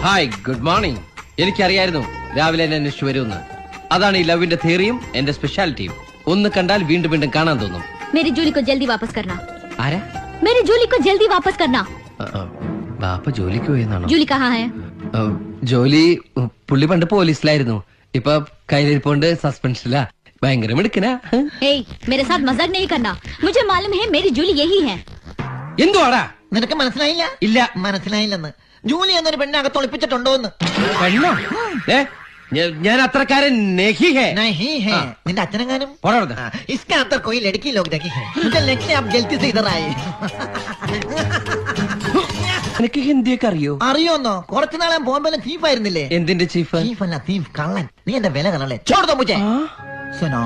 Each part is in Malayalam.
Hi good morning. എനിക്കറിയായിരുന്നു രാവിലെ എന്നെ അന്വേഷിച്ചു വരുമെന്ന്. അതാണ് ഈ ലവിന്റെ തിയറിയും എന്റെ സ്പെഷ്യാലിറ്റിയും. ഒന്ന് കണ്ടാൽ വീണ്ടും വീണ്ടും കാണാൻ തോന്നും. मेरी जूली को जल्दी वापस करना. ആരാ? मेरी जूली को जल्दी वापस करना. ബാപ്പ ജോലിക്ക് പോയെന്നാണോ? जूली कहाँ है? ജോലി പുള്ളി പണ്ട് പോലീസിലായിരുന്നു. ഇപ്പൊ കയ്യിലിരിപ്പോണ്ട് സസ്പെൻഷനിലാ. ഭയങ്കര മിടുക്കനാ. ए, मेरे साथ मजाक नहीं करना. मुझे मालूम है मेरी जूली यही है. എന്തുവാടാ? നിനക്ക് മനസ്സിലായില്ല? ഇല്ല. മനസ്സിലായില്ലെന്ന്. ജൂലി എന്നൊരു പെണ്ണെ അകത്ത് ഒളിപ്പിച്ചിട്ടുണ്ടോന്ന്. പെണ്ണോ? ഞാൻ അത്രക്കാരൻ നഹി ഹേ. नहीं है. നിന്റെ അച്ഛനെങ്ങാനും? പോടാ. इसके अंदर कोई लड़की लोग देखी है. मुझे लगता है आप गलती से इधर आए. എനിക്ക് ഹിന്ദിയൊക്കെ അറിയോ? അറിയോന്നോ? കുറച്ചു നാളെ ബോംബെയിലെ ചീഫ് ആയിരുന്നില്ലേ? എന്തിന്റെ ചീഫ്? चीफ अല്ല चीफ कള്ളൻ. നീ എന്റെ വില കളല്ലേ? छोड़ दो मुझे. सुनो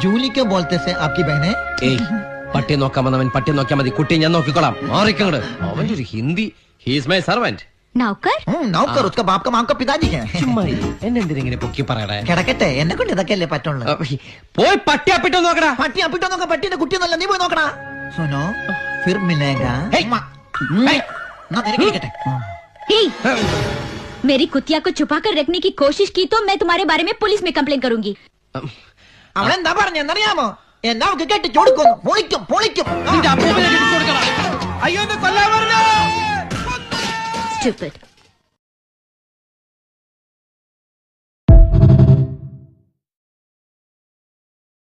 जूली क्यों बोलते से आपकी बहन है? ഏയ്, പട്ടിയെ നോക്കാൻ വന്നവൻ പട്ടിയെ നോക്കിയാൽ മതി. കുട്ടിയെ ഞാൻ നോക്കിക്കോളാം. മാറിക്കങ്ങട്. അവന്റെ ഒരു ഹിന്ദി. He's my servant. नौकर? नौकर उसका बाप का माम का पिताजी है. ചുമ്മാ എന്നെ എന്തിനെങ്ങനെ പൊക്കി പറയടേ? കിടക്കട്ടെ, എന്നെ കൊണ്ട് ഇതൊക്കെയല്ലേ പറ്റുള്ളൂ. പോയി പട്ടി അപ്പിട്ടോ നോക്കടാ. പട്ടി അപ്പിട്ടോ നോക്കാം. പട്ടിന്റെ കുട്ടിയൊന്നല്ല, നീ പോയി നോക്കടാ. सुनो फिर मिलेगा. हे, मेरी कुतिया को छुपा कर रखने की कोशिश की तो मैं तुम्हारे बारे में पुलिस में कंप्लेन करूंगी. അവളെന്താ പറഞ്ഞെന്നറിയാമോ? എന്നാ അവക്ക് കെട്ടി ചോദിക്കുന്നു. പൊളിക്കും പൊളിക്കും. നിന്റെ അപ്പൂപ്പനെ കെട്ടിച്ചു കൊടുക്കണം. അയ്യോ, എന്നെ കൊല്ലാൻ പറഞ്ഞു. Stupid.